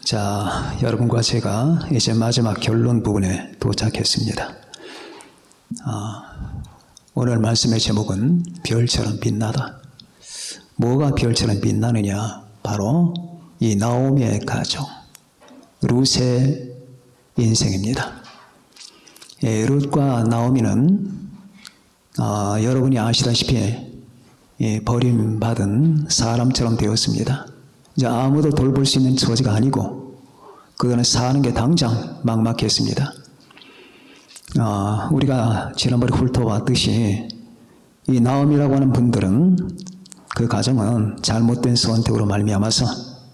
자, 여러분과 제가 이제 마지막 결론 부분에 도착했습니다. 오늘 말씀의 제목은 별처럼 빛나다. 뭐가 별처럼 빛나느냐? 바로 이 나오미의 가정, 룻의 인생입니다. 룻과 나오미는 여러분이 아시다시피 버림받은 사람처럼 되었습니다. 이제 아무도 돌볼 수 있는 처지가 아니고 그거는 사는 게 당장 막막했습니다. 우리가 지난번에 훑어봤듯이 이 나오미라고 하는 분들은 그 가정은 잘못된 선택으로 말미암아서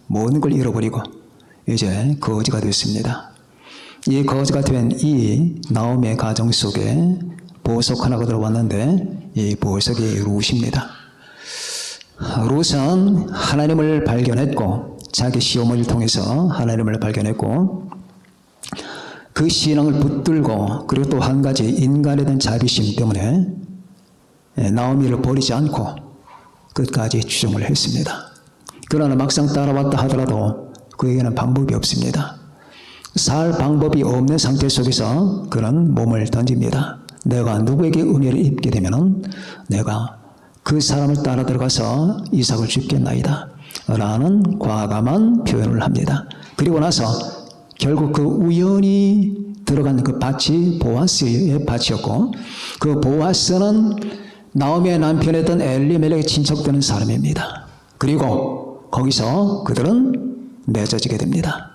모든 걸 잃어버리고 이제 거지가 됐습니다. 이 거지가 된 이 나오미의 가정 속에 보석 하나가 들어왔는데 이 보석이 룻입니다. 룻은 하나님을 발견했고 자기 시어머니를 통해서 하나님을 발견했고 그 신앙을 붙들고 그리고 또 한 가지 인간에 대한 자비심 때문에 나오미를 버리지 않고 끝까지 추종을 했습니다. 그러나 막상 따라왔다 하더라도 그에게는 방법이 없습니다. 살 방법이 없는 상태 속에서 그는 몸을 던집니다. 내가 누구에게 은혜를 입게 되면 내가 그 사람을 따라 들어가서 이삭을 죽겠나이다 라는 과감한 표현을 합니다. 그리고 나서 결국 그 우연히 들어간 그 밭이 보아스의 밭이었고 그 보아스는 나오미의 남편이었던 엘리멜렉의 친척되는 사람입니다. 그리고 거기서 그들은 맺어지게 됩니다.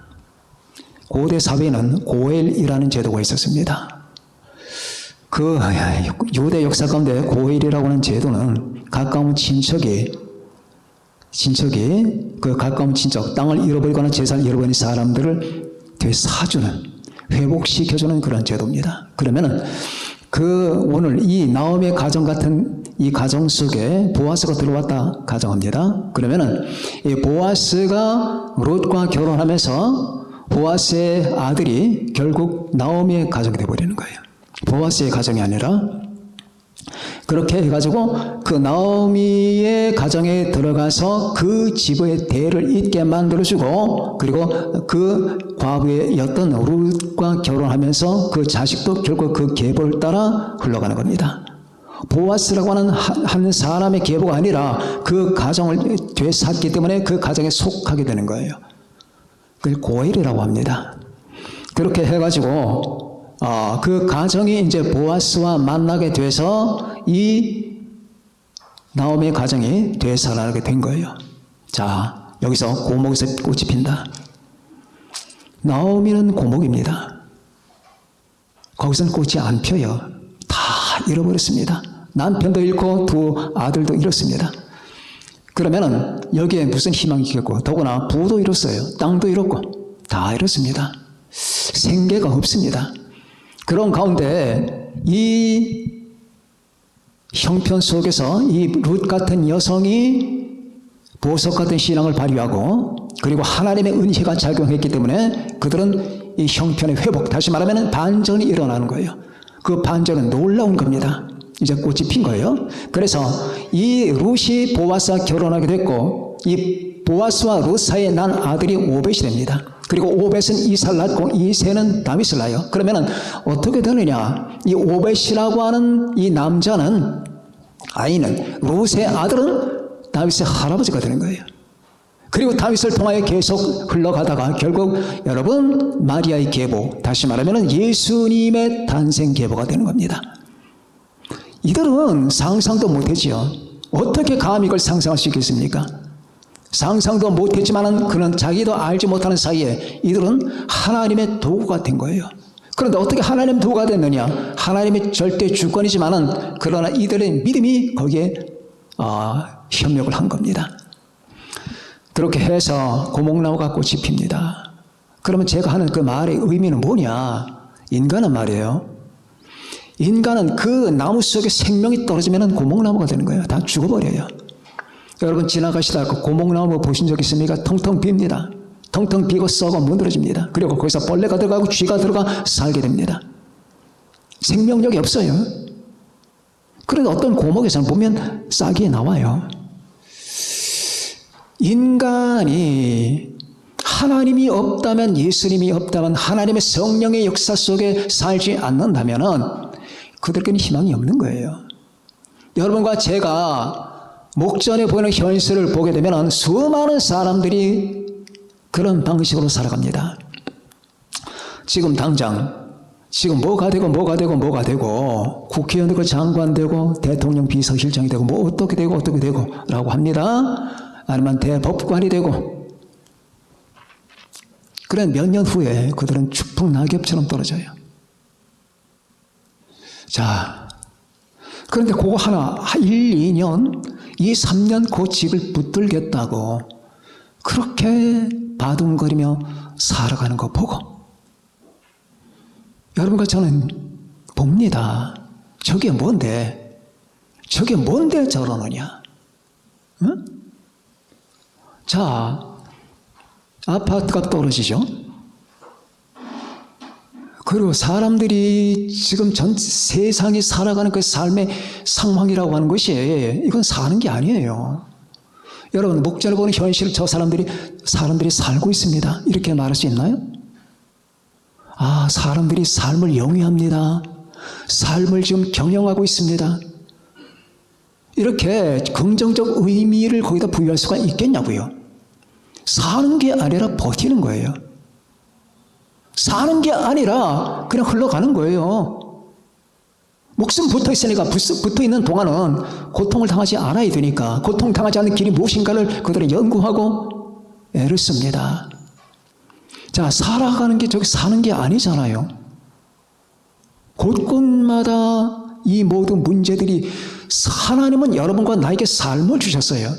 고대 사회에는 고엘이라는 제도가 있었습니다. 그 유대 역사 가운데 고엘이라고 하는 제도는 가까운 친척이 그 가까운 친척, 땅을 잃어버리거나 재산을 잃어버린 사람들을 되사주는, 회복시켜주는 그런 제도입니다. 그러면은 오늘 이 나오미의 가정 같은 이 가정 속에 보아스가 들어왔다 가정합니다. 그러면은 이 보아스가 룻과 결혼하면서 보아스의 아들이 결국 나오미의 가정이 되어버리는 거예요. 보아스의 가정이 아니라 그렇게 해가지고 그 나오미의 가정에 들어가서 그 집의 대를 잇게 만들어주고 그리고 그 과부였던 룻과 결혼하면서 그 자식도 결국 그 계보를 따라 흘러가는 겁니다. 보아스라고 하는 한 사람의 계보가 아니라 그 가정을 되찾기 때문에 그 가정에 속하게 되는 거예요. 그걸 고엘이라고 합니다. 그렇게 해가지고 그 가정이 이제 보아스와 만나게 돼서 이 나오미의 가정이 되살아나게 된 거예요. 자, 여기서 고목에서 꽃이 핀다. 나오미는 고목입니다. 거기서는 꽃이 안 펴요. 다 잃어버렸습니다. 남편도 잃고 두 아들도 잃었습니다. 그러면은 여기에 무슨 희망이 있겠고, 더구나 부도 잃었어요. 땅도 잃었고 다 잃었습니다. 생계가 없습니다. 그런 가운데 이 형편 속에서 이 룻 같은 여성이 보석 같은 신앙을 발휘하고 그리고 하나님의 은혜가 작용했기 때문에 그들은 이 형편의 회복, 다시 말하면 반전이 일어나는 거예요. 그 반전은 놀라운 겁니다. 이제 꽃이 핀 거예요. 그래서 이 룻이 보아스와 결혼하게 됐고 이 보아스와 룻 사이에 난 아들이 오벳이 됩니다. 그리고 오벳은 이삭을 낳고 이새는 다윗을 낳아요. 그러면 어떻게 되느냐? 이 오벳이라고 하는 이 남자는 아이는 룻의 아들은 다윗의 할아버지가 되는 거예요. 그리고 다윗을 통하여 계속 흘러가다가 결국 여러분 마리아의 계보, 다시 말하면 예수님의 탄생 계보가 되는 겁니다. 이들은 상상도 못했지요. 어떻게 감히 이걸 상상할 수 있겠습니까? 상상도 못했지만 그는 자기도 알지 못하는 사이에 이들은 하나님의 도구가 된 거예요. 그런데 어떻게 하나님 도구가 됐느냐? 하나님의 절대 주권이지만 그러나 이들의 믿음이 거기에 협력을 한 겁니다. 그렇게 해서 고목나무가 꽃이 핍니다. 그러면 제가 하는 그 말의 의미는 뭐냐? 인간은 말이에요. 인간은 그 나무 속에 생명이 떨어지면 고목나무가 되는 거예요. 다 죽어버려요. 여러분 지나가시다 그 고목나무 보신 적 있습니까? 텅텅 빕니다. 텅텅 비고 썩어 무너집니다. 그리고 거기서 벌레가 들어가고 쥐가 들어가 살게 됩니다. 생명력이 없어요. 그런데 어떤 고목에서는 보면 싹이 나와요. 인간이 하나님이 없다면, 예수님이 없다면, 하나님의 성령의 역사 속에 살지 않는다면 그들에게는 희망이 없는 거예요. 여러분과 제가 목전에 보이는 현실을 보게 되면 수많은 사람들이 그런 방식으로 살아갑니다. 지금 당장 뭐가 되고 국회의원 되고 장관 되고 대통령 비서실장이 되고 뭐 어떻게 되고 라고 합니다. 아니면 대법관이 되고, 그런 몇 년 후에 그들은 추풍낙엽처럼 떨어져요. 자, 그런데 그거 하나 1, 2년, 2, 3년 그 직을 붙들겠다고 그렇게 바둥거리며 살아가는 거 보고 여러분과 저는 봅니다. 저게 뭔데 저러느냐? 응? 자, 아파트가 떨어지죠. 그리고 사람들이 지금 전 세상이 살아가는 그 삶의 상황이라고 하는 것이 이건 사는 게 아니에요. 여러분, 목전을 보는 현실을 사람들이 살고 있습니다. 이렇게 말할 수 있나요? 아, 사람들이 삶을 영위합니다. 삶을 지금 경영하고 있습니다. 이렇게 긍정적 의미를 거기다 부여할 수가 있겠냐고요. 사는 게 아니라 버티는 거예요. 사는 게 아니라 그냥 흘러가는 거예요. 목숨 붙어 있으니까, 붙어 있는 동안은 고통을 당하지 않아야 되니까, 고통 당하지 않는 길이 무엇인가를 그들은 연구하고 애를 씁니다. 자, 살아가는 게 저기 사는 게 아니잖아요. 곳곳마다 이 모든 문제들이, 하나님은 여러분과 나에게 삶을 주셨어요.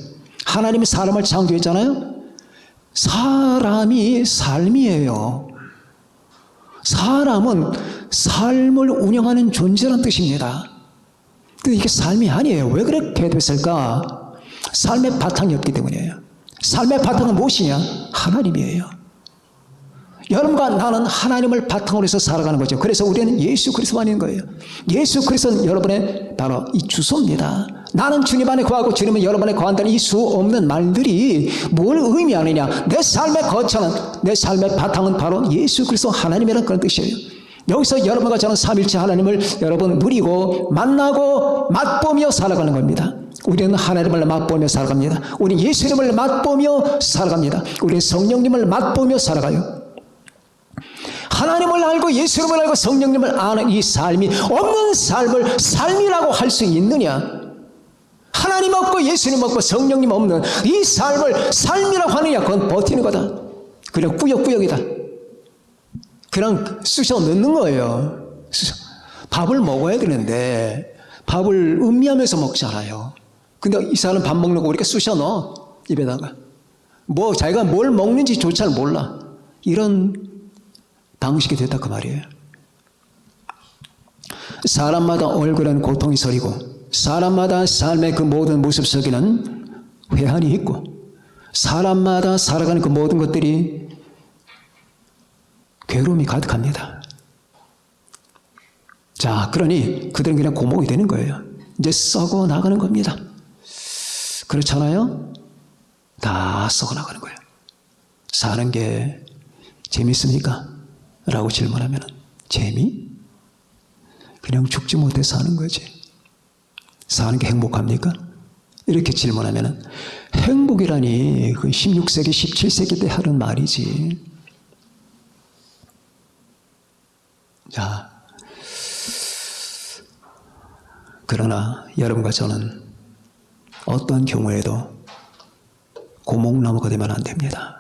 하나님이 사람을 창조했잖아요. 사람이 삶이에요. 사람은 삶을 운영하는 존재란 뜻입니다. 근데 이게 삶이 아니에요. 왜 그렇게 됐을까? 삶의 바탕이 없기 때문이에요. 삶의 바탕은 무엇이냐? 하나님이에요. 여러분과 나는 하나님을 바탕으로 해서 살아가는 거죠. 그래서 우리는 예수 그리스도만인 거예요. 예수 그리스도는 여러분의 바로 이 주소입니다. 나는 주님 안에 거하고 주님은 여러분 안에 거한다는 이 수 없는 말들이 뭘 의미하느냐? 내 삶의 거처는, 내 삶의 바탕은 바로 예수 그리스도 하나님이라는 그런 뜻이에요. 여기서 여러분과 저는 삼일체 하나님을 여러분 누리고 만나고 맛보며 살아가는 겁니다. 우리는 하나님을 맛보며 살아갑니다. 우리는 예수님을 맛보며 살아갑니다. 우리는 성령님을 맛보며 살아가요. 하나님을 알고 예수님을 알고 성령님을 아는 이 삶이 없는 삶을 삶이라고 할 수 있느냐? 하나님 없고 예수님 없고 성령님 없는 이 삶을 삶이라고 하느냐? 그건 버티는 거다. 그냥 꾸역꾸역이다. 그냥 쑤셔 넣는 거예요. 밥을 먹어야 되는데 밥을 음미하면서 먹잖아요. 근데 이 사람 밥 먹는 거 우리가 쑤셔 넣어, 입에다가. 뭐 자기가 뭘 먹는지조차 몰라. 이런 방식이 됐다 그 말이에요. 사람마다 얼굴에는 고통이 서리고 사람마다 삶의 그 모든 모습 속에는 회한이 있고 사람마다 살아가는 그 모든 것들이 괴로움이 가득합니다. 자, 그러니 그들은 그냥 고목이 되는 거예요. 이제 썩어 나가는 겁니다. 그렇잖아요? 다 썩어 나가는 거예요. 사는 게 재밌습니까? 라고 질문하면 재미? 그냥 죽지 못해 사는 거지. 사는 게 행복합니까? 이렇게 질문하면 행복이라니 그 16세기, 17세기 때 하는 말이지. 자, 그러나 여러분과 저는 어떤 경우에도 고목나무가 되면 안 됩니다.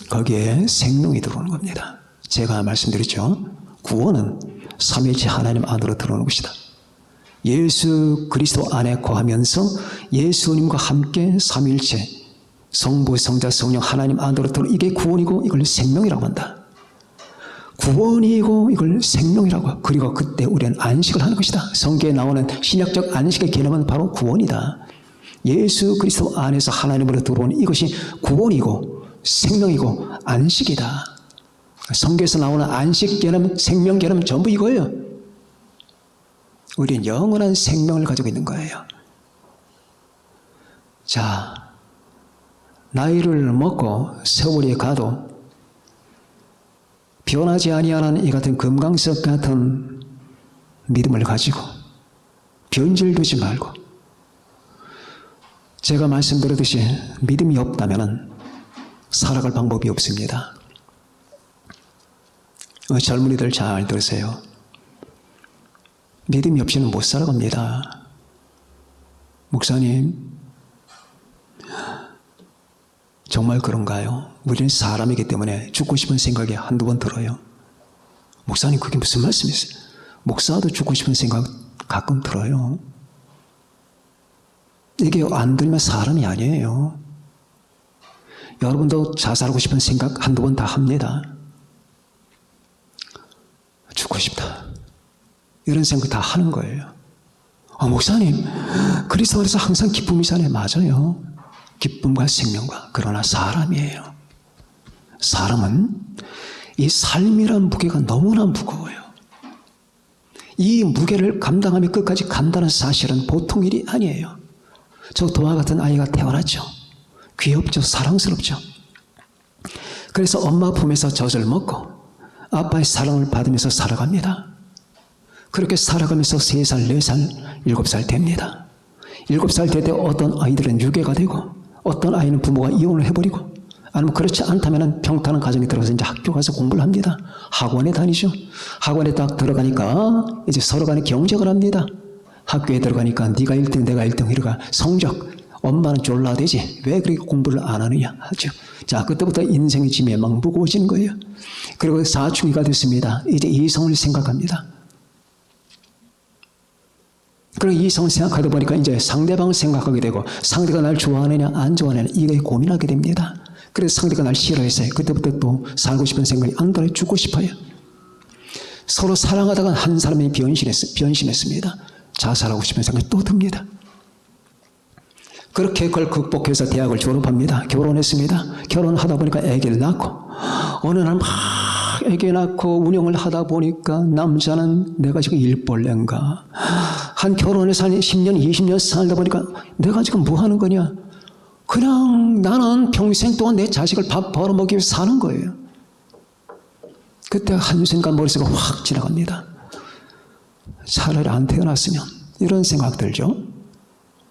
거기에 생명이 들어오는 겁니다. 제가 말씀드렸죠. 구원은 삼위일체 하나님 안으로 들어오는 것이다. 예수 그리스도 안에 거하면서 예수님과 함께 삼위일체 성부, 성자, 성령 하나님 안으로 들어오는 이게 구원이고 이걸 생명이라고 한다. 구원이고 이걸 생명이라고 하고 그리고 그때 우리는 안식을 하는 것이다. 성경에 나오는 신약적 안식의 개념은 바로 구원이다. 예수 그리스도 안에서 하나님으로 들어오는 이것이 구원이고 생명이고 안식이다. 성경에서 나오는 안식 개념, 생명 개념 전부 이거예요. 우리는 영원한 생명을 가지고 있는 거예요. 자, 나이를 먹고 세월이 가도 변하지 아니하는 이 같은 금강석 같은 믿음을 가지고 변질되지 말고, 제가 말씀드렸듯이 믿음이 없다면 살아갈 방법이 없습니다. 젊은이들 잘 들으세요. 믿음이 없이는 못 살아갑니다. 목사님, 정말 그런가요? 우리는 사람이기 때문에 죽고 싶은 생각이 한두 번 들어요. 목사님, 그게 무슨 말씀이세요? 목사도 죽고 싶은 생각 가끔 들어요. 이게 안 들면 사람이 아니에요. 여러분도 자살하고 싶은 생각 한두 번 다 합니다. 죽고 싶다, 이런 생각 다 하는 거예요. 목사님, 그리스도 안에서 항상 기쁨이잖아요. 맞아요. 기쁨과 생명과. 그러나 사람이에요. 사람은 이 삶이란 무게가 너무나 무거워요. 이 무게를 감당하며 끝까지 간다는 사실은 보통 일이 아니에요. 저 도화 같은 아이가 태어났죠. 귀엽죠. 사랑스럽죠. 그래서 엄마 품에서 젖을 먹고 아빠의 사랑을 받으면서 살아갑니다. 그렇게 살아가면서 3살, 4살, 7살 됩니다. 7살 될 때 어떤 아이들은 유괴가 되고, 어떤 아이는 부모가 이혼을 해버리고, 아니면 그렇지 않다면 평탄한 가정에 들어가서 이제 학교 가서 공부를 합니다. 학원에 다니죠. 학원에 딱 들어가니까 이제 서로 간에 경쟁을 합니다. 학교에 들어가니까 네가 1등, 내가 1등, 이러가 성적, 엄마는 졸라대지 왜 그렇게 공부를 안 하느냐 하죠. 자, 그때부터 인생의 짐이 막 무거워지는 거예요. 그리고 사춘기가 됐습니다. 이제 이성을 생각합니다. 그리고 이성을 생각하다 보니까 이제 상대방을 생각하게 되고, 상대가 날 좋아하느냐 안 좋아하느냐 이게 고민하게 됩니다. 그래서 상대가 날 싫어했어요. 그때부터 또 살고 싶은 생각이 안 들어요. 죽고 싶어요. 서로 사랑하다가 한 사람이 변신했습니다. 자살하고 싶은 생각이 또 듭니다. 그렇게 그걸 극복해서 대학을 졸업합니다. 결혼했습니다. 결혼하다 보니까 아기를 낳고, 어느 날 막 아기 낳고 운영을 하다 보니까 남자는 내가 지금 일벌레인가, 한 결혼해서 한 10년, 20년 살다 보니까 내가 지금 뭐 하는 거냐, 그냥 나는 평생 동안 내 자식을 밥 벌어먹기 위해서 사는 거예요. 그때 한순간 머릿속에 확 지나갑니다. 차라리 안 태어났으면, 이런 생각 들죠.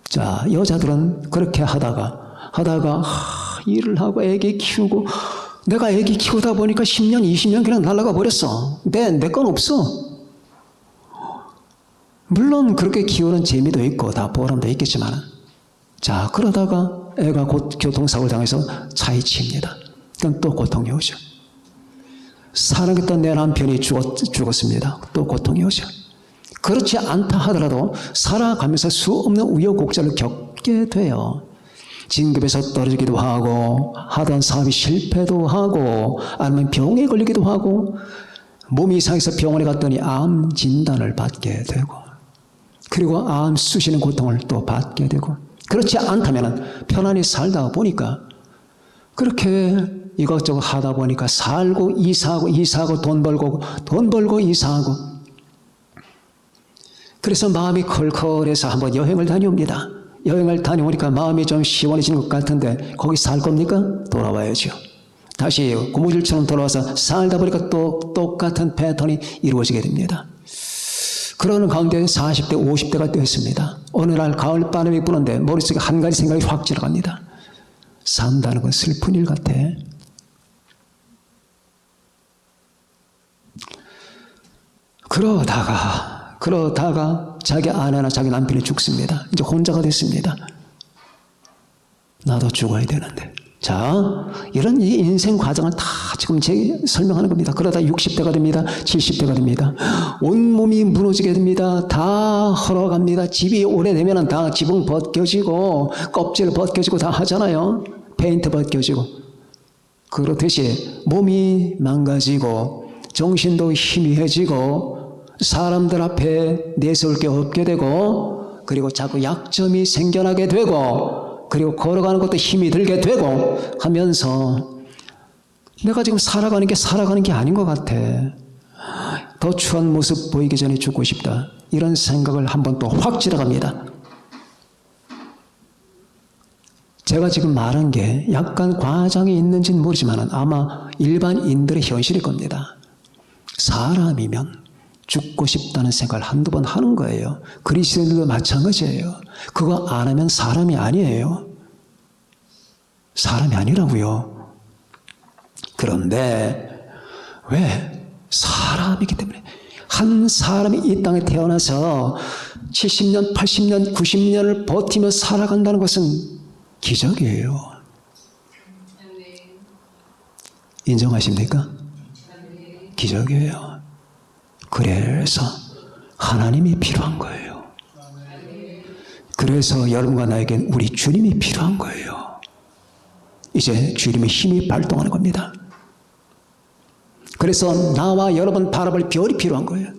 자, 여자들은 그렇게 하다가 일을 하고 애기 키우고, 내가 애기 키우다 보니까 10년, 20년 그냥 날아가 버렸어. 내 건 없어. 물론 그렇게 키우는 재미도 있고 다 보람도 있겠지만, 자, 그러다가 애가 곧 교통사고를 당해서 차에 치입니다. 그럼 또 고통이 오죠. 사랑했던 내 남편이 죽었습니다. 또 고통이 오죠. 그렇지 않다 하더라도 살아가면서 수없는 우여곡절을 겪게 돼요. 진급에서 떨어지기도 하고, 하던 사업이 실패도 하고, 아니면 병에 걸리기도 하고, 몸이 이상해서 병원에 갔더니 암 진단을 받게 되고, 그리고 암 쑤시는 고통을 또 받게 되고, 그렇지 않다면 편안히 살다 보니까, 그렇게 이것저것 하다 보니까 살고 이사하고 돈 벌고 이사하고, 그래서 마음이 컬컬해서 한번 여행을 다녀옵니다. 여행을 다녀오니까 마음이 좀 시원해지는 것 같은데 거기 살 겁니까? 돌아와야죠. 다시 고무줄처럼 돌아와서 살다 보니까 또 똑같은 패턴이 이루어지게 됩니다. 그러는 가운데 40대, 50대가 되었습니다. 어느 날 가을바람이 부는데 머릿속에 한 가지 생각이 확 지나갑니다. 산다는 건 슬픈 일 같아. 그러다가 자기 아내나 자기 남편이 죽습니다. 이제 혼자가 됐습니다. 나도 죽어야 되는데. 자, 이런 이 인생 과정을 다 지금 설명하는 겁니다. 그러다 60대가 됩니다. 70대가 됩니다. 온몸이 무너지게 됩니다. 다 헐어갑니다. 집이 오래되면 다 지붕 벗겨지고 껍질 벗겨지고 다 하잖아요. 페인트 벗겨지고. 그렇듯이 몸이 망가지고 정신도 희미해지고 사람들 앞에 내세울 게 없게 되고, 그리고 자꾸 약점이 생겨나게 되고, 그리고 걸어가는 것도 힘이 들게 되고 하면서 내가 지금 살아가는 게 아닌 것 같아. 더 추한 모습 보이기 전에 죽고 싶다. 이런 생각을 한번 또 확 지나갑니다. 제가 지금 말한 게 약간 과장이 있는지는 모르지만 아마 일반인들의 현실일 겁니다. 사람이면 죽고 싶다는 생각을 한두 번 하는 거예요. 그리스도인들도 마찬가지예요. 그거 안 하면 사람이 아니에요. 사람이 아니라고요. 그런데 왜? 사람이기 때문에. 한 사람이 이 땅에 태어나서 70년, 80년, 90년을 버티며 살아간다는 것은 기적이에요. 인정하십니까? 기적이에요. 그래서 하나님이 필요한 거예요. 그래서 여러분과 나에겐 우리 주님이 필요한 거예요. 이제 주님의 힘이 발동하는 겁니다. 그래서 나와 여러분 바라볼 별이 필요한 거예요.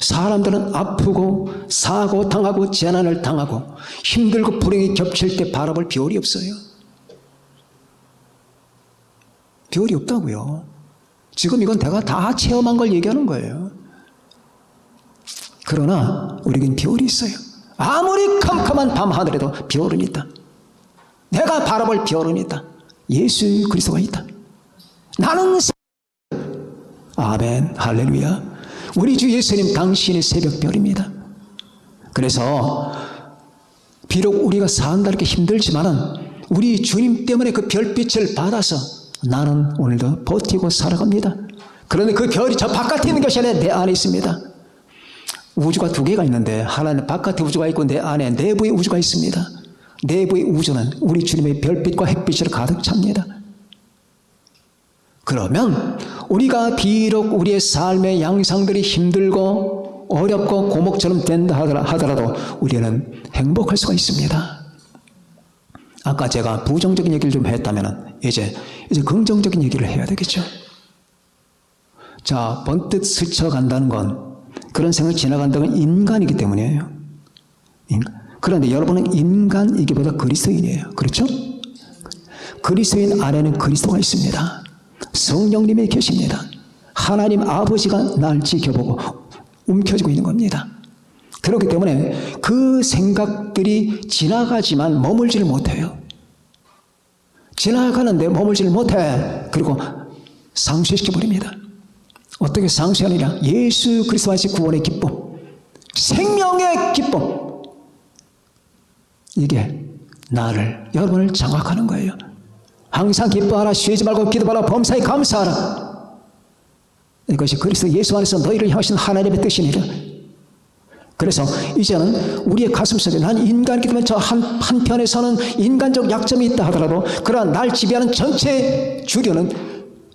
사람들은 아프고 사고 당하고 재난을 당하고 힘들고 불행이 겹칠 때 바라볼 별이 없어요. 별이 없다고요. 지금 이건 내가 다 체험한 걸 얘기하는 거예요. 그러나 우리에겐 별이 있어요. 아무리 캄캄한 밤하늘에도 별은 있다. 내가 바라볼 별은 있다. 예수 그리스도가 있다. 나는 아멘 할렐루야. 우리 주 예수님 당신의 새벽별입니다. 그래서 비록 우리가 산다 이렇게 힘들지만은 우리 주님 때문에 그 별빛을 받아서 나는 오늘도 버티고 살아갑니다. 그런데 그 별이 저 바깥에 있는 것이 아니라 내 안에 있습니다. 우주가 두 개가 있는데 하나는 바깥에 우주가 있고 내 안에 내부의 우주가 있습니다. 내부의 우주는 우리 주님의 별빛과 햇빛으로 가득 찹니다. 그러면 우리가 비록 우리의 삶의 양상들이 힘들고 어렵고 고목처럼 된다 하더라도 우리는 행복할 수가 있습니다. 아까 제가 부정적인 얘기를 좀 했다면 이제 긍정적인 얘기를 해야 되겠죠. 자, 번뜩 스쳐간다는 건 그런 생각이 지나간다는 건 인간이기 때문이에요. 그런데 여러분은 인간이기보다 그리스도인이에요. 그렇죠? 그리스도인 안에는 그리스도가 있습니다. 성령님이 계십니다. 하나님 아버지가 날 지켜보고 움켜쥐고 있는 겁니다. 그렇기 때문에 그 생각들이 지나가지만 머물지를 못해요. 지나가는데 머물지를 못해. 그리고 상쇄시켜버립니다. 어떻게 상쇄하느냐? 예수 그리스도와 구원의 기쁨, 생명의 기쁨, 이게 나를, 여러분을 장악하는 거예요. 항상 기뻐하라, 쉬지 말고 기도하라, 범사에 감사하라. 이것이 그리스도 예수 안에서 너희를 향하신 하나님의 뜻이니라. 그래서 이제는 우리의 가슴속에 난 인간이기 때문에 저 한편에서는 인간적 약점이 있다 하더라도 그러나 날 지배하는 전체 주류는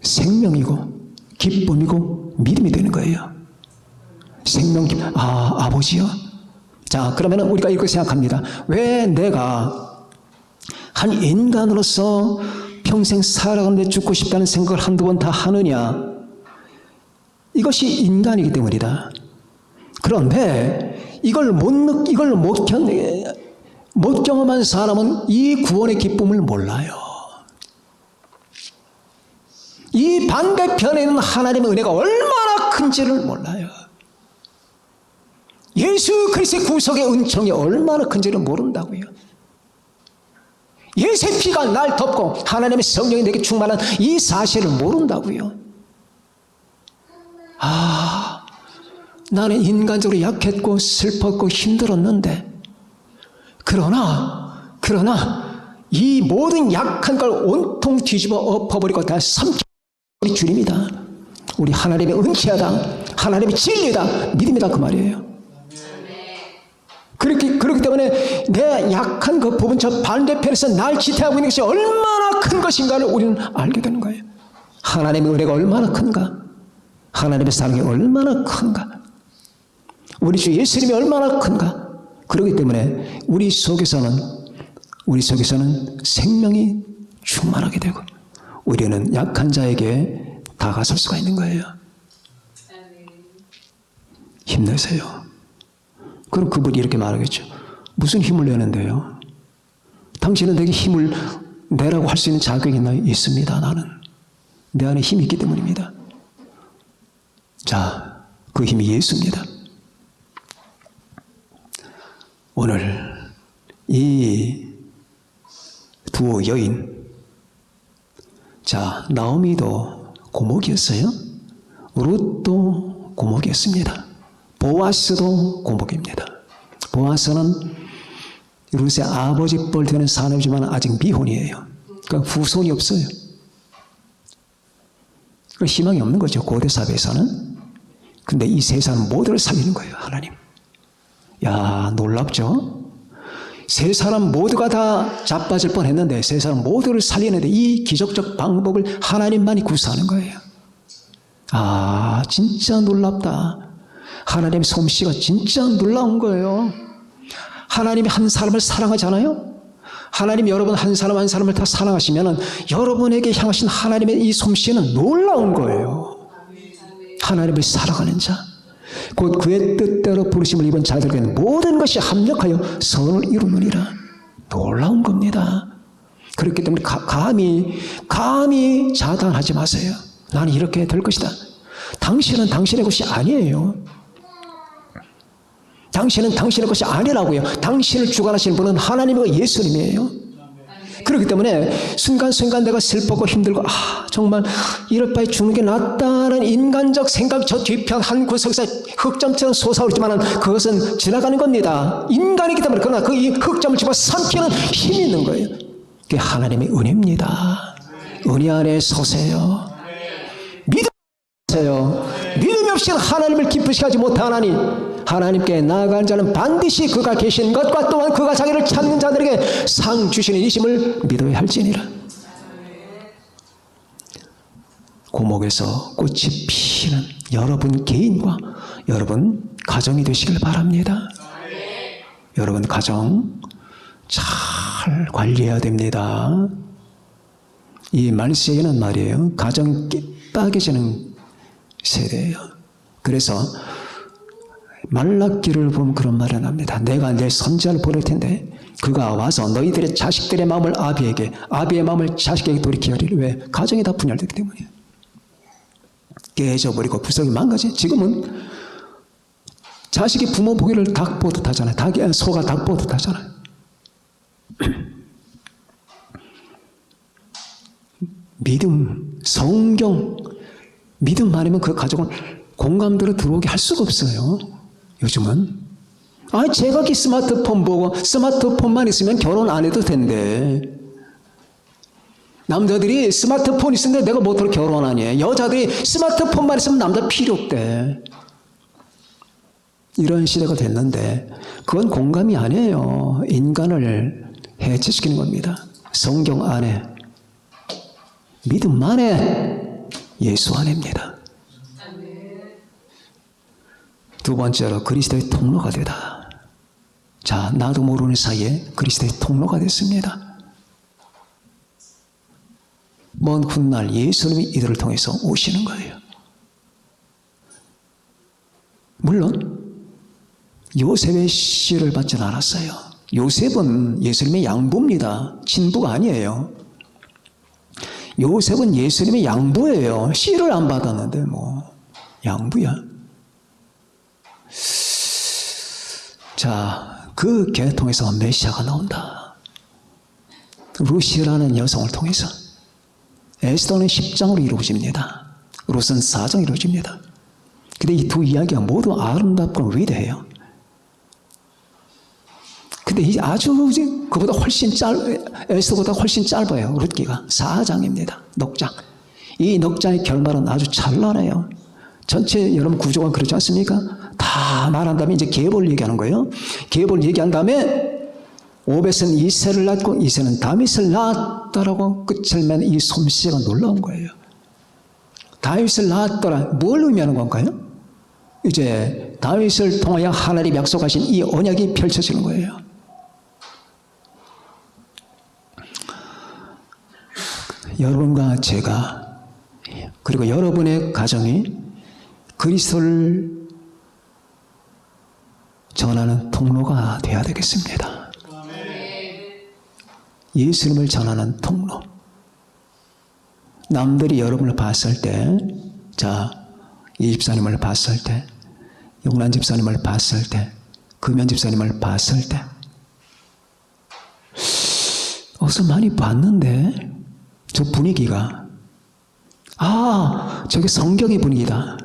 생명이고 기쁨이고 믿음이 되는 거예요. 생명, 아버지요? 자, 그러면 우리가 이렇게 생각합니다. 왜 내가 한 인간으로서 평생 살아가는데 죽고 싶다는 생각을 한두 번 다 하느냐? 이것이 인간이기 때문이다. 그런데 이걸 못 경험한 사람은 이 구원의 기쁨을 몰라요. 이 반대편에 있는 하나님의 은혜가 얼마나 큰지를 몰라요. 예수 그리스도의 구속의 은총이 얼마나 큰지를 모른다고요. 예수의 피가 날 덮고 하나님의 성령이 내게 충만한 이 사실을 모른다고요. 나는 인간적으로 약했고 슬펐고 힘들었는데 그러나 이 모든 약한 걸 온통 뒤집어 엎어버리고 다 삼키는 우리 주님이다. 우리 하나님의 은혜다. 하나님의 진리다. 믿음이다. 그 말이에요. 그렇기 때문에 내 약한 그 부분 저 반대편에서 날 지탱하고 있는 것이 얼마나 큰 것인가를 우리는 알게 되는 거예요. 하나님의 은혜가 얼마나 큰가? 하나님의 사랑이 얼마나 큰가? 우리 주 예수님이 얼마나 큰가? 그렇기 때문에 우리 속에서는 생명이 충만하게 되고 우리는 약한 자에게 다가설 수가 있는 거예요. 힘내세요. 그럼 그분이 이렇게 말하겠죠. 무슨 힘을 내는데요? 당신은 내게 힘을 내라고 할 수 있는 자격이 있습니다. 나는 내 안에 힘이 있기 때문입니다. 자, 그 힘이 예수입니다. 오늘 이 두 여인. 자, 나오미도 고목이었어요. 룻도 고목이었습니다. 보아스도 고목입니다. 보아스는 룻의 아버지 뻘 되는 사람이지만 아직 미혼이에요. 그러니까 후손이 없어요. 희망이 없는 거죠, 고대 사회에서는. 근데 이 세 사람 모두를 살리는 거예요, 하나님. 야, 놀랍죠? 세 사람 모두가 다 자빠질 뻔했는데 세 사람 모두를 살리는데 이 기적적 방법을 하나님만이 구사하는 거예요. 아, 진짜 놀랍다. 하나님의 솜씨가 진짜 놀라운 거예요. 하나님이 한 사람을 사랑하잖아요. 하나님이 여러분 한 사람 한 사람을 다 사랑하시면 여러분에게 향하신 하나님의 이 솜씨는 놀라운 거예요. 하나님을 사랑하는 자, 곧 그의 뜻대로 부르심을 입은 자들에게는 모든 것이 합력하여 선을 이루느니라. 놀라운 겁니다. 그렇기 때문에 감히 자단하지 마세요. 나는 이렇게 될 것이다. 당신은 당신의 것이 아니에요. 당신은 당신의 것이 아니라고요. 당신을 주관하시는 분은 하나님과 예수님이에요. 그렇기 때문에 순간순간 내가 슬프고 힘들고 정말 이럴 바에 죽는 게 낫다는 인간적 생각 저 뒤편 한 구석에서 흑점처럼 솟아오르지만 그것은 지나가는 겁니다. 인간이기 때문에. 그러나 그 이 흑점을 집어삼키는 힘이 있는 거예요. 그게 하나님의 은혜입니다. 은혜 안에 서세요. 믿으세요. 믿음이 없이는 하나님을 기쁘시게 하지 못하나니 하나님께 나아가는 자는 반드시 그가 계신 것과 또한 그가 자기를 찾는 자들에게 상 주시는 이심을 믿어야 할지니라. 고목에서 꽃이 피는 여러분 개인과 여러분 가정이 되시길 바랍니다. 여러분 가정 잘 관리해야 됩니다. 이 말세에는 말이에요, 가정 빠개지는 세대예요. 그래서 말라기를 보면 그런 말을 합니다. 내가 내 선지자를 보낼 텐데 그가 와서 너희들의 자식들의 마음을 아비에게, 아비의 마음을 자식에게 돌이키게 하리라. 왜? 가정이 다 분열되기 때문이에요. 깨져버리고 구석이 망가져. 지금은 자식이 부모 보기를 닭 보듯 하잖아요. 소가 닭 보듯 하잖아요. 믿음, 성경, 믿음 아니면 그 가족은 공감대로 들어오게 할 수가 없어요. 요즘은. 제가 스마트폰 보고 스마트폰만 있으면 결혼 안 해도 된대. 남자들이 스마트폰 있는데 내가 뭐하러 결혼하니? 여자들이 스마트폰만 있으면 남자 필요 없대. 이런 시대가 됐는데 그건 공감이 아니에요. 인간을 해체시키는 겁니다. 성경 안에, 믿음 안에, 예수 안에입니다. 두 번째로 그리스도의 통로가 되다. 자, 나도 모르는 사이에 그리스도의 통로가 됐습니다. 먼 훗날 예수님이 이들을 통해서 오시는 거예요. 물론 요셉의 씨를 받지는 않았어요. 요셉은 예수님의 양부입니다. 친부가 아니에요. 요셉은 예수님의 양부예요. 씨를 안 받았는데 양부야. 자, 그 계통에서 메시아가 나온다. 루시라는 여성을 통해서. 에스더는 10장으로 이루어집니다. 룻은 4장으로 이루어집니다. 근데 이 두 이야기가 모두 아름답고 위대해요. 근데 아주 그보다 훨씬 에스더보다 훨씬 짧아요. 룻기가 4장입니다. 넉장. 이 넉장의 결말은 아주 찬란해요. 전체 여러분 구조가 그렇지 않습니까? 다 말한 다음에 이제 계보를 얘기하는 거예요. 계보를 얘기한 다음에 오벳은 이새를 낳고 이새는 다윗을 낳았다라고 끝을 맺는 이 솜씨가 놀라운 거예요. 다윗을 낳았더라. 뭘 의미하는 건가요? 이제 다윗을 통하여 하나님이 약속하신 이 언약이 펼쳐지는 거예요. 여러분과 제가 그리고 여러분의 가정이 그리스도를 전하는 통로가 되어야 되겠습니다. 예수님을 전하는 통로. 남들이 여러분을 봤을 때, 자, 이 집사님을 봤을 때, 용란 집사님을 봤을 때, 금연 집사님을 봤을 때, 어디서 많이 봤는데 저 분위기가 저게 성경의 분위기다.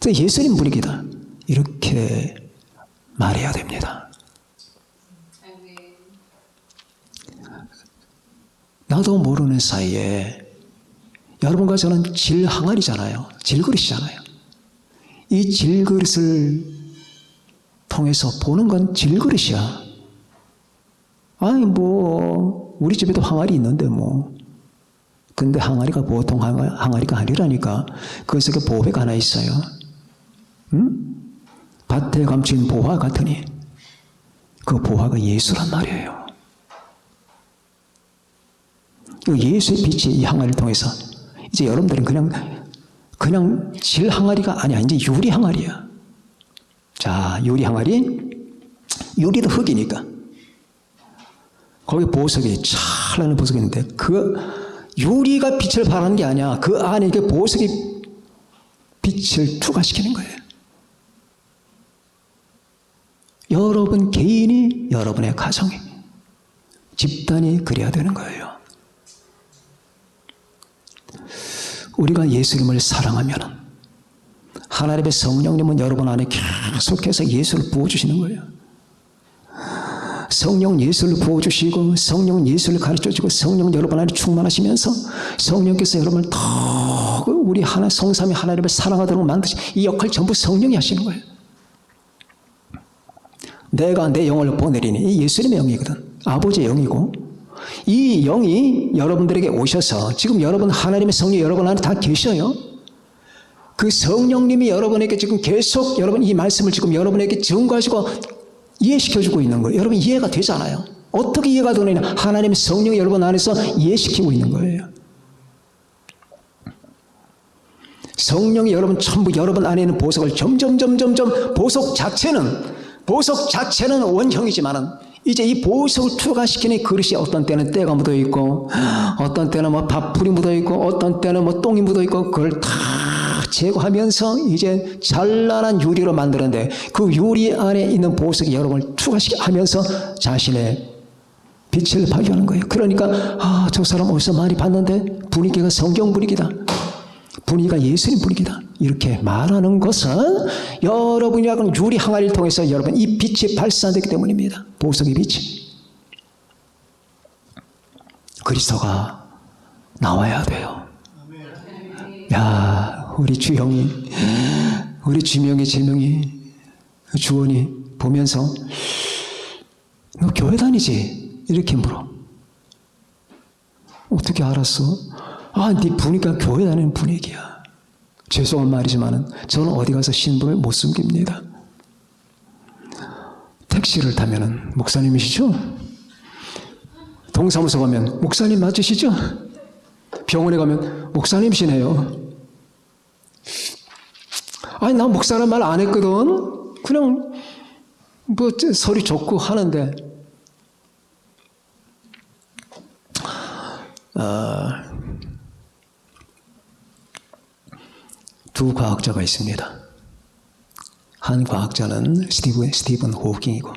저 예수님 분위기다. 이렇게 말해야 됩니다. 나도 모르는 사이에 여러분과 저는 질항아리잖아요. 질그릇이잖아요. 이 질그릇을 통해서 보는 건 질그릇이야. 우리 집에도 항아리 있는데 근데 항아리가 보통 항아리가 아니라니까. 그 속에 보배가 하나 있어요. 밭에 감춘 보화 같으니 그 보화가 예수란 말이에요. 예수의 빛이 이 항아리를 통해서 이제 여러분들은 그냥 질 항아리가 아니야. 이제 유리 항아리야. 자, 유리 항아리. 유리도 흙이니까 거기 보석이 찬란한 보석이 있는데 그 유리가 빛을 발하는 게 아니야. 그 안에 이게 보석이 빛을 투과시키는 거예요. 여러분 개인이, 여러분의 가정이, 집단이 그래야 되는 거예요. 우리가 예수님을 사랑하면 하나님의 성령님은 여러분 안에 계속해서 예수를 부어주시는 거예요. 성령 예수를 부어주시고 성령 예수를 가르쳐주고 성령 여러분 안에 충만하시면서 성령께서 여러분을 더 우리 성삼위 하나님을 사랑하도록 만드신 이 역할 전부 성령이 하시는 거예요. 내가 내 영을 보내리니 이 예수님의 영이거든. 아버지의 영이고 이 영이 여러분들에게 오셔서 지금 여러분 하나님의 성령 여러분 안에 다 계셔요. 그 성령님이 여러분에게 지금 계속 여러분 이 말씀을 지금 여러분에게 증거하시고 이해시켜주고 있는 거예요. 여러분 이해가 되잖아요. 어떻게 이해가 되느냐? 하나님의 성령이 여러분 안에서 이해시키고 있는 거예요. 성령이 여러분 전부 여러분 안에 있는 보석을 점점 보석 자체는 원형이지만은 이제 이 보석을 투과시키는 그릇이 어떤 때는 때가 묻어 있고 어떤 때는 밥풀이 묻어 있고 어떤 때는 똥이 묻어 있고 그걸 다 제거하면서 이제 찬란한 유리로 만드는데 그 유리 안에 있는 보석이 여러분을 투과시키면서 자신의 빛을 발견하는 거예요. 그러니까 저 사람 어디서 많이 봤는데 분위기가 성경 분위기다. 분위기가 예수님 분위기다. 이렇게 말하는 것은 여러분이라는 유리 항아리를 통해서 여러분 이 빛이 발산되기 때문입니다. 보석의 빛이. 그리스도가 나와야 돼요. 야, 우리 주형이, 우리 주명이, 제명이, 주원이 보면서 너 교회 다니지? 이렇게 물어. 어떻게 알았어? 네 분위기가 교회 다니는 분위기야. 죄송한 말이지만 저는 어디 가서 신분을 못 숨깁니다. 택시를 타면 목사님이시죠? 동사무소 가면 목사님 맞으시죠? 병원에 가면 목사님이시네요. 나 목사라는 말 안 했거든. 그냥 소리 좋고 하는데 두 과학자가 있습니다. 한 과학자는 스티븐 호킹이고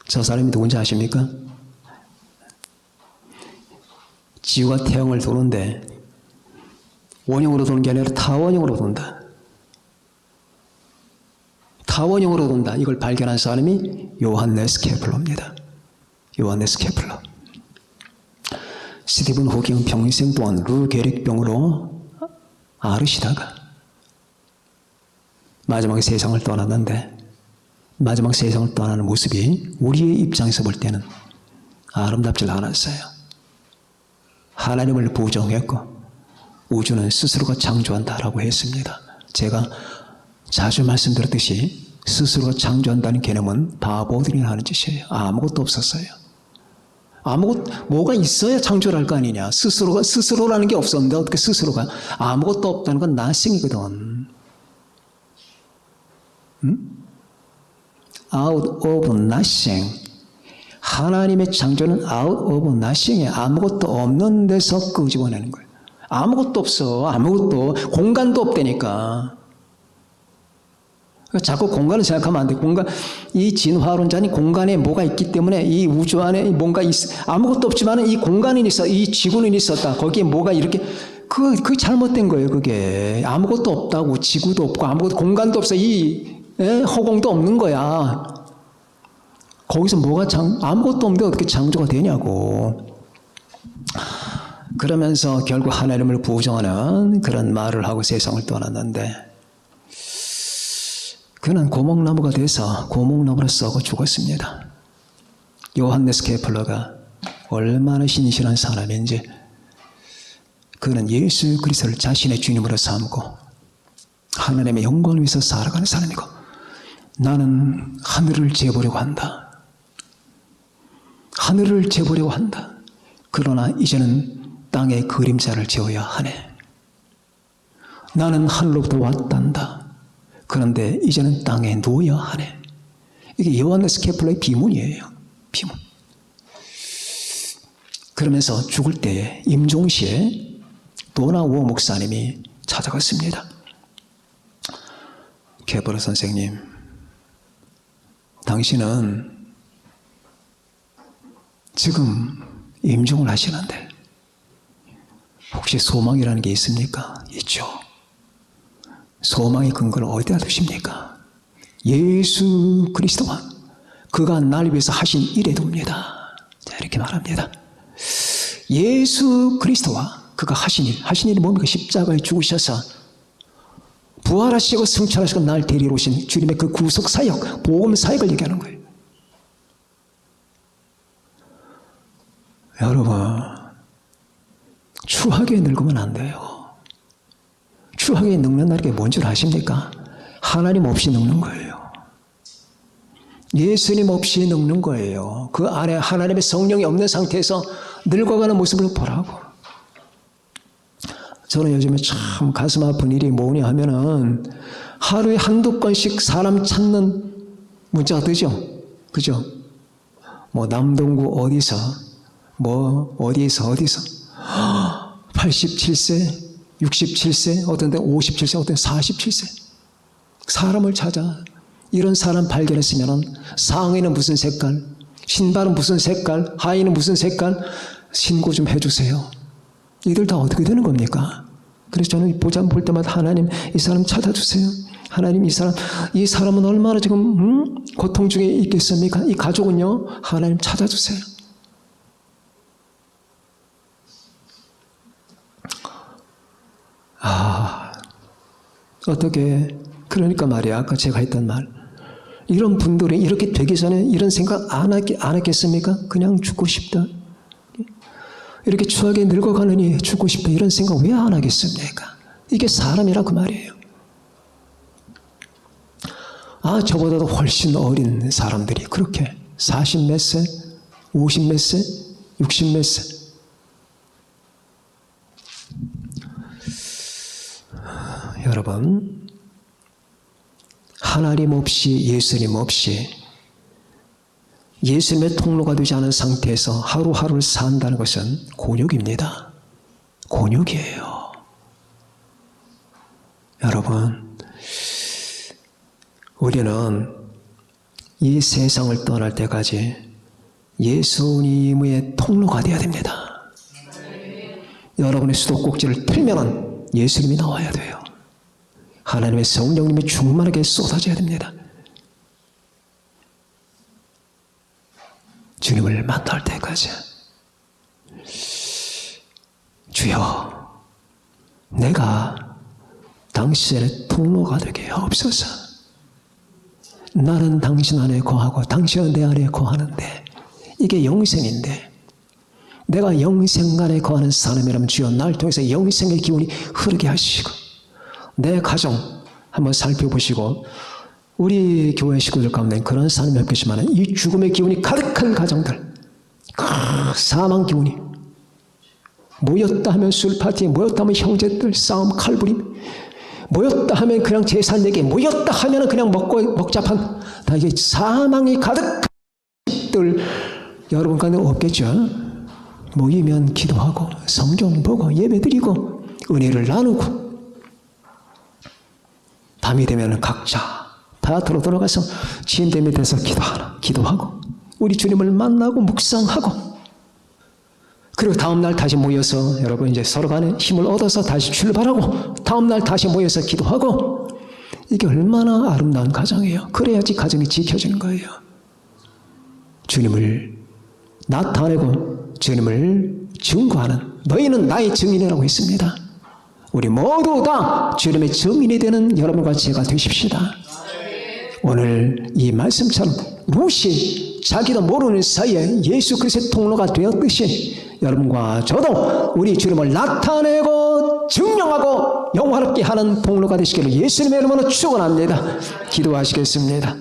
저 사람이 누군지 아십니까? 지구가 태양을 도는데 원형으로 도는 게 아니라 타원형으로 돈다. 타원형으로 돈다. 이걸 발견한 사람이 요한네스 케플러입니다. 요한네스 케플러. 스티븐 호킹은 평생 동안 루 게릭병으로 앓으시다가 마지막에 세상을 떠났는데 마지막 세상을 떠나는 모습이 우리의 입장에서 볼 때는 아름답지 않았어요. 하나님을 부정했고 우주는 스스로가 창조한다라고 했습니다. 제가 자주 말씀드렸듯이 스스로가 창조한다는 개념은 바보들이 하는 짓이에요. 아무것도 없었어요. 뭐가 있어야 창조를 할 거 아니냐. 스스로라는 게 없었는데 어떻게 스스로가 아무것도 없다는 건 nothing이거든. Out of nothing. 하나님의 창조는 out of nothing에 아무것도 없는 데서 끄집어내는 거예요. 아무것도 없어. 아무것도. 공간도 없다니까. 자꾸 공간을 생각하면 안 돼. 이 진화론자는 공간에 뭐가 있기 때문에 이 우주 안에 뭔가 아무것도 없지만 이 공간은 있어. 이 지구는 있었다. 거기에 뭐가 이렇게, 그게 잘못된 거예요, 그게. 아무것도 없다고, 지구도 없고, 공간도 없어. 허공도 없는 거야. 거기서 아무것도 없는데 어떻게 창조가 되냐고. 그러면서 결국 하나님을 부정하는 그런 말을 하고 세상을 떠났는데, 그는 고목나무가 돼서 고목나무를 썩어 죽었습니다. 요한네스 케플러가 얼마나 신실한 사람인지, 그는 예수 그리스도를 자신의 주님으로 삼고 하나님의 영광을 위해서 살아가는 사람이고, 나는 하늘을 재보려고 한다. 하늘을 재보려고 한다. 그러나 이제는 땅의 그림자를 재어야 하네. 나는 하늘로부터 왔단다. 그런데 이제는 땅에 누워야 하네. 이게 요한네스 케플러의 비문이에요. 비문. 그러면서 죽을 때에 임종시에 도나우오 목사님이 찾아갔습니다. 케플러 선생님, 당신은 지금 임종을 하시는데 혹시 소망이라는 게 있습니까? 있죠. 소망의 근거를 어디다 두십니까? 예수 그리스도와 그가 날 위해서 하신 일에 둡니다. 자, 이렇게 말합니다. 예수 그리스도와 그가 하신 일이 뭡니까? 십자가에 죽으셔서 부활하시고 승천하시고 날 데리러 오신 주님의 그 구속 사역, 복음 사역을 얘기하는 거예요. 여러분, 추하게 늙으면 안 돼요. 추하게 늙는다는 게 뭔 줄 아십니까? 하나님 없이 늙는 거예요. 예수님 없이 늙는 거예요. 그 안에 하나님의 성령이 없는 상태에서 늙어가는 모습을 보라고. 저는 요즘에 참 가슴 아픈 일이 뭐냐 하면은 하루에 한두 건씩 사람 찾는 문자가 뜨죠. 그죠? 뭐 남동구 어디서 87세, 67세, 어떤 데 57세, 어떤 데 47세. 사람을 찾아. 이런 사람 발견했으면 상의는 무슨 색깔, 신발은 무슨 색깔, 하의는 무슨 색깔, 신고 좀 해주세요. 이들 다 어떻게 되는 겁니까? 그래서 저는 볼 때마다 하나님, 이 사람 찾아주세요. 하나님, 이 사람은 얼마나 지금 고통 중에 있겠습니까? 이 가족은요, 하나님 찾아주세요. 어떻게, 그러니까 말이야, 아까 제가 했던 말. 이런 분들이 이렇게 되기 전에 이런 생각 안 했겠습니까? 그냥 죽고 싶다. 이렇게 추하게 늙어가느니 죽고 싶다. 이런 생각 왜 안 하겠습니까? 이게 사람이라 그 말이에요. 저보다도 훨씬 어린 사람들이 그렇게 40 몇 세, 50 몇 세, 60 몇 세. 여러분, 하나님 없이, 예수님 없이 예수님의 통로가 되지 않은 상태에서 하루하루를 산다는 것은 곤욕입니다. 곤욕이에요. 여러분, 우리는 이 세상을 떠날 때까지 예수님의 통로가 되어야 됩니다. 여러분의 수도꼭지를 틀면 예수님이 나와야 돼요. 하나님의 성령님이 충만하게 쏟아져야 됩니다. 주님을 만날 때까지. 주여, 내가 당신의 통로가 되게 하옵소서. 나는 당신 안에 거하고 당신은 내 안에 거하는데 이게 영생인데, 내가 영생 안에 거하는 사람이라면 주여 날 통해서 영생의 기운이 흐르게 하시고, 내 가정 한번 살펴보시고, 우리 교회 식구들 가운데 그런 사람이 없겠지만 이 죽음의 기운이 가득한 가정들, 사망 기운이 모였다 하면 술파티, 모였다 하면 형제들 싸움 칼부림, 모였다 하면 그냥 재산 얘기, 모였다 하면 그냥 먹자판, 다 이게 사망이 가득한 들 여러분 가운데 없겠죠? 모이면 기도하고 성경 보고 예배드리고 은혜를 나누고, 밤이 되면 각자 다 들어가서 침대 밑에서 기도하고 우리 주님을 만나고 묵상하고 그리고 다음날 다시 모여서 여러분 이제 서로 간에 힘을 얻어서 다시 출발하고 다음날 다시 모여서 기도하고 이게 얼마나 아름다운 가정이에요. 그래야지 가정이 지켜지는 거예요. 주님을 나타내고 주님을 증거하는 너희는 나의 증인이라고 했습니다. 우리 모두 다 주님의 증인이 되는 여러분과 제가 되십시다. 오늘 이 말씀처럼 룻이 자기도 모르는 사이에 예수 그리스도의 통로가 되었듯이 여러분과 저도 우리 주님을 나타내고 증명하고 영화롭게 하는 통로가 되시기를 예수님의 이름으로 축원합니다. 기도하시겠습니다.